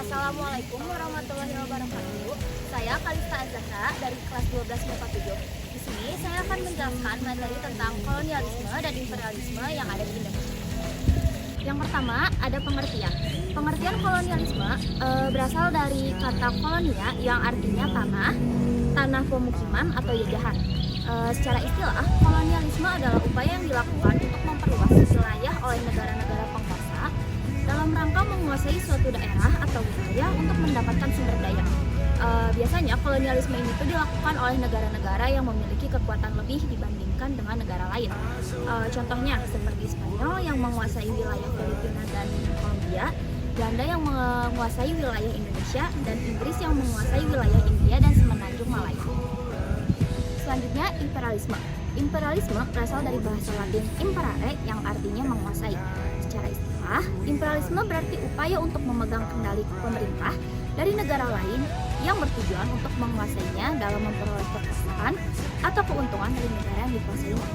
Assalamualaikum warahmatullahi wabarakatuh. Saya Kalista Azahra dari kelas 12 MIPA 7. Di sini saya akan menjelaskan materi tentang kolonialisme dan imperialisme yang ada di Indonesia. Yang pertama, ada pengertian. Pengertian kolonialisme berasal dari kata kolonia yang artinya tanah pemukiman atau jajahan. Secara istilah, kolonialisme adalah upaya yang dilakukan untuk memperluas wilayah oleh negara-negara penguasa dalam rangka menguasai suatu daerah atau wilayah untuk mendapatkan sumber daya. Biasanya kolonialisme ini tuh dilakukan oleh negara-negara yang memiliki kekuatan lebih dibandingkan dengan negara lain. Contohnya seperti Spanyol yang menguasai wilayah Filipina dan Kolombia, Belanda yang menguasai wilayah Indonesia, dan Inggris yang menguasai wilayah India dan Semenanjung Malaya. Selanjutnya, imperialisme. Imperialisme berasal dari bahasa Latin imperare yang artinya menguasai. Secara istilah, imperialisme berarti upaya untuk memegang kendali pemerintah dari negara lain yang bertujuan untuk menguasainya dalam memperoleh kekuasaan atau keuntungan dari negara yang dikuasainya.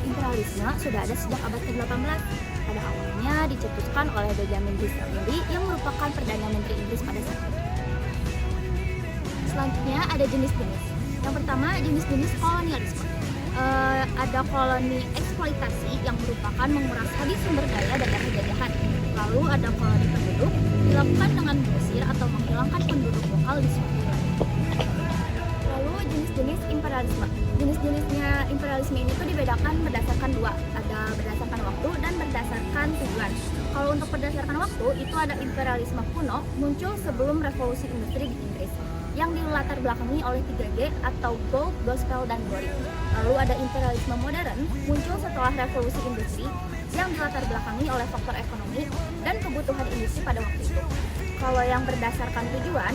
Imperialisme sudah ada sejak abad ke-18. Pada awalnya dicetuskan oleh Benjamin Disraeli yang merupakan Perdana Menteri Inggris pada saat itu. Selanjutnya ada jenis-jenis. Yang pertama, jenis-jenis kolonialisme. Ada koloni eksploitasi yang merupakan menguras habis sumber daya daerah jajahan. Lalu ada koloni penduduk dilakukan dengan mengusir atau menghilangkan penduduk lokal di suatu wilayah. Lalu jenis-jenis imperialisme. Jenis-jenisnya imperialisme ini tuh dibedakan berdasarkan dua, ada berdasarkan waktu dan berdasarkan tujuan. Kalau untuk berdasarkan waktu itu ada imperialisme kuno muncul sebelum revolusi industri di Inggris yang dilatar belakangi oleh 3G atau Gold, Gospel, dan Glory. Lalu ada imperialisme modern muncul setelah revolusi industri yang dilatar belakangi oleh faktor ekonomi dan kebutuhan industri pada waktu itu. Kalau yang berdasarkan tujuan,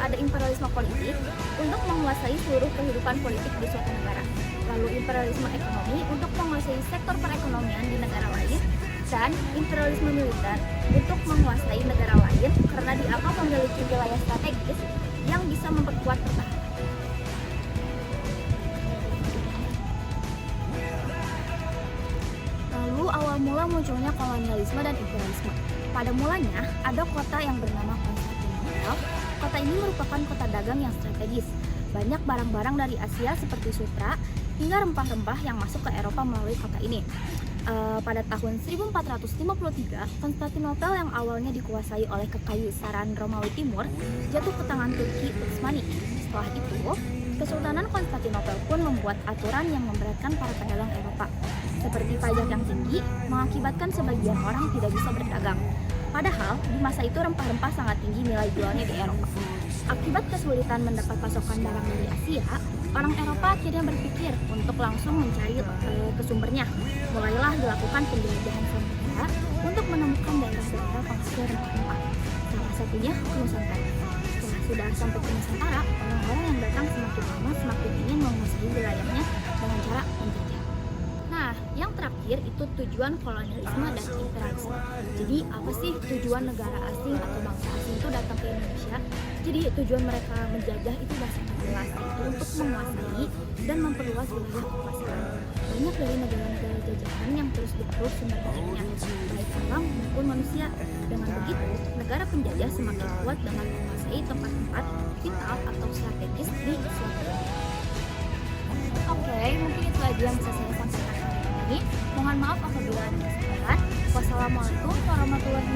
ada imperialisme politik untuk menguasai seluruh kehidupan politik di suatu negara. Lalu imperialisme ekonomi untuk menguasai sektor perekonomian di negara lain, dan imperialisme militer untuk menguasai negara lain karena dianggap memiliki wilayah strategis yang bisa memperkuat pertahanan. Lalu awal mula munculnya kolonialisme dan imperialisme. Pada mulanya ada kota yang bernama Konstantinopel. Kota ini merupakan kota dagang yang strategis. Banyak barang-barang dari Asia seperti sutra hingga rempah-rempah yang masuk ke Eropa melalui kota ini. Pada tahun 1453, Konstantinopel yang awalnya dikuasai oleh Kekaisaran Romawi Timur jatuh ke tangan Turki Utsmani. Setelah itu, Kesultanan Konstantinopel pun membuat aturan yang memberatkan para pedagang Eropa, seperti pajak yang tinggi mengakibatkan sebagian orang tidak bisa berdagang. Padahal di masa itu rempah-rempah sangat tinggi nilai jualnya di Eropa. Akibat kesulitan mendapat pasokan barang dari Asia, orang Eropa akhirnya berpikir untuk langsung mencari ke sumbernya. Mulailah dilakukan penjelajahan samudera untuk menemukan daerah-daerah penghasil rempah-rempah. Salah satunya Nusantara. Setelah sudah sampai ke Nusantara, orang-orang yang datang semakin lama semakin ingin menguasai wilayahnya dengan cara menjajah. Nah, yang terakhir itu tujuan kolonialisme dan imperialisme. Jadi apa sih tujuan negara asing atau bangsa asing itu datang ke Indonesia? Jadi tujuan mereka menjajah itu sudah sangat jelas, yaitu untuk menguasai dan memperluas wilayah kekuasaan. Banyak dari negara-negara jajahan yang terus berebut sumber dayanya, baik alam maupun manusia. Dengan begitu, negara penjajah semakin kuat dengan menguasai tempat-tempat vital atau strategis di suatu wilayah. Oke, mungkin itu aja yang bisa saya sampaikan hari ini. Mohon maaf apabila ada kesalahan. Wassalamualaikum warahmatullahi wabarakatuh.